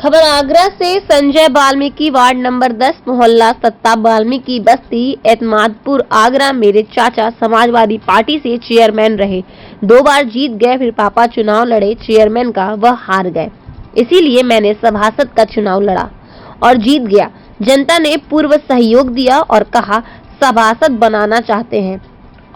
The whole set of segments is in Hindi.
खबर आगरा से। संजय वाल्मीकि, वार्ड नंबर 10, मोहल्ला सत्ता, वाल्मीकि बस्ती, एतमादपुर, आगरा। मेरे चाचा समाजवादी पार्टी से चेयरमैन रहे, 2 बार जीत गए, फिर पापा चुनाव लड़े चेयरमैन का, वह हार गए, इसीलिए मैंने सभासद का चुनाव लड़ा और जीत गया। जनता ने पूर्व सहयोग दिया और कहा सभासद बनाना चाहते हैं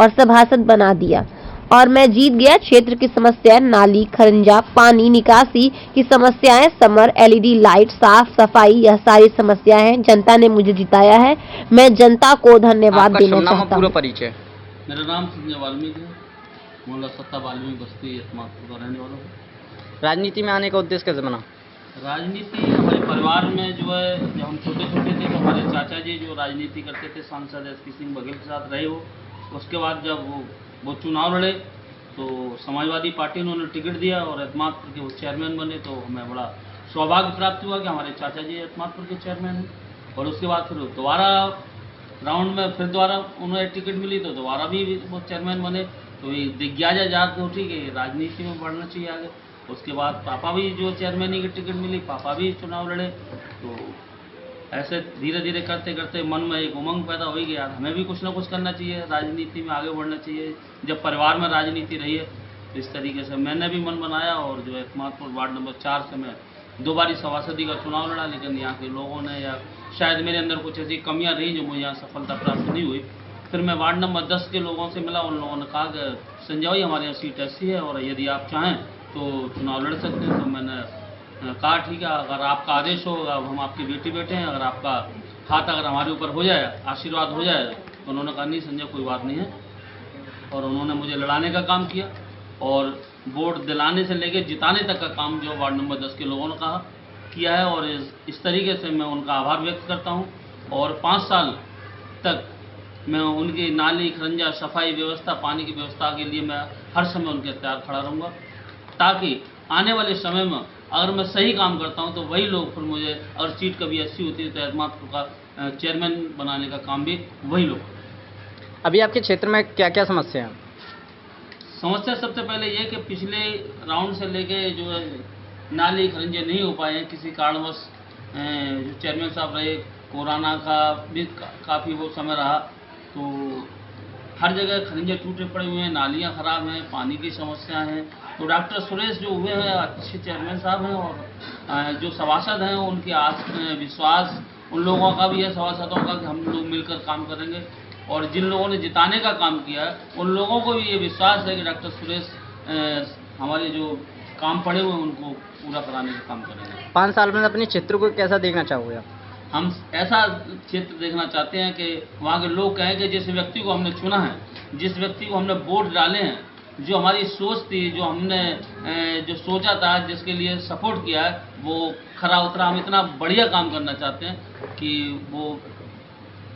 और सभासद बना दिया और मैं जीत गया। क्षेत्र की समस्याएं नाली, खरंजा, पानी निकासी की समस्याएं, समर, एलईडी लाइट, साफ सफाई, यह सारी समस्याएं हैं। जनता ने मुझे जिताया है, मैं जनता को धन्यवाद देना चाहता हूँ। परिचय। मेरा नाम संजय वाल्मीकि है, मोहल्ला सत्ता, वाल्मीकि बस्ती, एतमादपुर का रहने वाला हूँ। राजनीति में आने का उद्देश्य कैसे बना? राजनीति हमारे परिवार में जो है, जब हम छोटे छोटे थे तो हमारे चाचा जी जो राजनीति करते थे, सांसद एसपी सिंह बघेल के साथ रहे हो। उसके बाद जब वो चुनाव लड़े तो समाजवादी पार्टी ने उन्हें टिकट दिया और एतमादपुर के वो चेयरमैन बने, तो हमें बड़ा सौभाग्य प्राप्त हुआ कि हमारे चाचा जी एतमादपुर के चेयरमैन हैं। और उसके बाद फिर दोबारा राउंड में फिर दोबारा उन्हें टिकट मिली तो दोबारा भी वो चेयरमैन बने। तो ये जिज्ञासा जाग उठी कि राजनीति में बढ़ना चाहिए आगे। उसके बाद पापा भी जो चेयरमैन की टिकट मिली, पापा भी चुनाव लड़े। तो ऐसे धीरे धीरे करते करते मन में एक उमंग पैदा हो गया, हमें भी कुछ ना कुछ करना चाहिए, राजनीति में आगे बढ़ना चाहिए। जब परिवार में राजनीति रही है तो इस तरीके से मैंने भी मन बनाया और जो एतमादपुर वार्ड नंबर 4 से मैं 2 बारी सभासदी का चुनाव लड़ा। लेकिन यहाँ के लोगों ने या शायद मेरे अंदर कुछ ऐसी कमियाँ रही जो मुझे यहाँ सफलता प्राप्त नहीं हुई। फिर मैं वार्ड नंबर 10 के लोगों से मिला, उन लोगों ने कहा कि संजय भाई हमारे यहाँ सीट ऐसी है और यदि आप चाहें तो चुनाव लड़ सकते हैं। तो मैंने कहा ठीक है, अगर आपका आदेश हो, अब हम आपके बेटी बेटे हैं, अगर आपका हाथ अगर हमारे ऊपर हो जाए, आशीर्वाद हो जाए। तो उन्होंने कहा नहीं संजय कोई बात नहीं है, और उन्होंने मुझे लड़ाने का काम किया और वोट दिलाने से लेकर जिताने तक का काम जो वार्ड नंबर 10 के लोगों ने कहा किया है। और इस तरीके से मैं उनका आभार व्यक्त करता हूँ और 5 साल तक मैं उनकी नाली, खरंजा, सफाई व्यवस्था, पानी की व्यवस्था के लिए मैं हर समय उनके तैयार खड़ा रहूँगा, ताकि आने वाले समय में अगर मैं सही काम करता हूं तो वही लोग फिर मुझे, अगर सीट कभी ऐसी होती है तो एतमादपुर का चेयरमैन बनाने का काम भी वही लोग। अभी आपके क्षेत्र में क्या क्या समस्या है? समस्या सबसे पहले ये कि पिछले राउंड से लेके जो है नाली, खरंजे नहीं हो पाए हैं किसी कारणवश। जो चेयरमैन साहब रहे, कोरोना का भी काफ़ी वो समय रहा, तो हर जगह खरंजे टूटे पड़े हुए हैं, नालियाँ ख़राब हैं, पानी की समस्या हैं। तो डॉक्टर सुरेश जो हुए हैं अच्छे चेयरमैन साहब हैं, और जो सभासद हैं उनके विश्वास उन लोगों का भी है, सभासदों का, कि हम लोग मिलकर काम करेंगे। और जिन लोगों ने जिताने का काम किया है उन लोगों को भी ये विश्वास है कि डॉक्टर सुरेश हमारे जो काम पड़े हुए हैं उनको पूरा कराने का काम करेंगे। 5 साल में अपने क्षेत्र को कैसा देखना चाहोगे आप? हम ऐसा क्षेत्र देखना चाहते हैं कि वहाँ के लोग कहें कि जिस व्यक्ति को हमने चुना है, जिस व्यक्ति को हमने वोट डाले हैं, जो हमारी सोच थी, जो हमने जो सोचा था, जिसके लिए सपोर्ट किया है, वो खरा उतरा। हम इतना बढ़िया काम करना चाहते हैं कि वो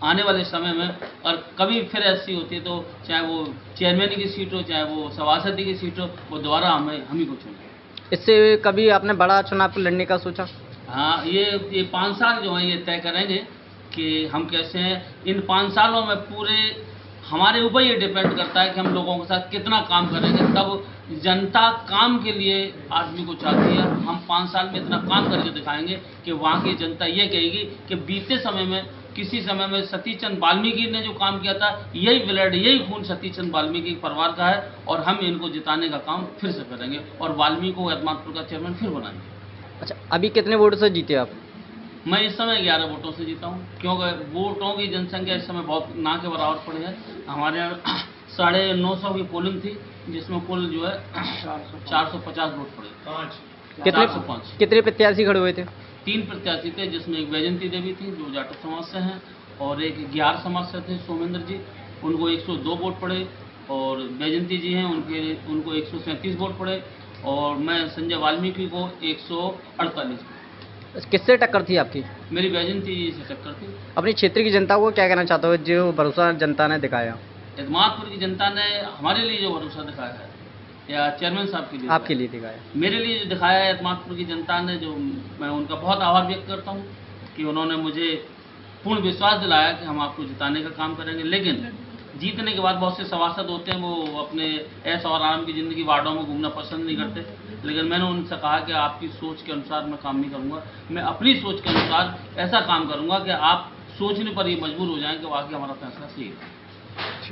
आने वाले समय में और कभी फिर ऐसी होती है तो चाहे वो चेयरमैन की सीट हो, चाहे वो सभासदी की सीट हो, वो दोबारा हम ही को चुने। इससे कभी आपने बड़ा चुनाव लड़ने का सोचा? हाँ, ये 5 साल जो हैं ये तय करेंगे कि हम कैसे हैं। इन 5 सालों में पूरे हमारे ऊपर ये डिपेंड करता है कि हम लोगों के साथ कितना काम करेंगे। तब जनता काम के लिए आदमी को चाहती है। हम 5 साल में इतना काम करके दिखाएंगे कि वहाँ की जनता ये कहेगी कि बीते समय में, किसी समय में सतीश चंद्र वाल्मीकि ने जो काम किया था, यही ब्लड, यही खून सतीश चंद्र वाल्मीकि परिवार का है, और हम इनको जिताने का काम फिर से करेंगे और वाल्मीकि को एतमादपुर का चेयरमैन फिर बनाएंगे। अच्छा, अभी कितने वोट से जीते आप? मैं इस समय 11 वोटों से जीता हूँ, क्योंकि वोटों की जनसंख्या इस समय बहुत ना के बराबर पड़ी है। हमारे यहाँ 950 की पोलिंग थी, जिसमें कुल जो है 450 वोट पड़े। कितने प्रत्याशी खड़े हुए थे? 3 प्रत्याशी थे, जिसमें एक वैजंती देवी थी जो जाटव समाज से हैं, और एक 11 समाज से थे, सोमेंद्र जी, उनको 102 वोट पड़े, और वैजंती जी हैं उनको 137 वोट पड़े, और मैं संजय वाल्मीकि को 148। किससे टक्कर थी आपकी? मेरी वैजंती जी से टक्कर थी। अपनी क्षेत्र की जनता को क्या कहना चाहते हो जो भरोसा जनता ने दिखाया? एतमादपुर की जनता ने हमारे लिए जो भरोसा दिखाया है, या चेयरमैन साहब के लिए, आपके लिए दिखाया, मेरे लिए जो दिखाया है एतमादपुर की जनता ने, जो मैं उनका बहुत आभार व्यक्त करता हूँ कि उन्होंने मुझे पूर्ण विश्वास दिलाया कि हम आपको जिताने का काम करेंगे। लेकिन जीतने के बाद बहुत से सभासद होते हैं, वो अपने ऐश और आराम की ज़िंदगी वार्डों में घूमना पसंद नहीं करते। लेकिन मैंने उनसे कहा कि आपकी सोच के अनुसार मैं काम नहीं करूँगा, मैं अपनी सोच के अनुसार ऐसा काम करूँगा कि आप सोचने पर ही मजबूर हो जाएं कि वाकई हमारा फैसला सही है।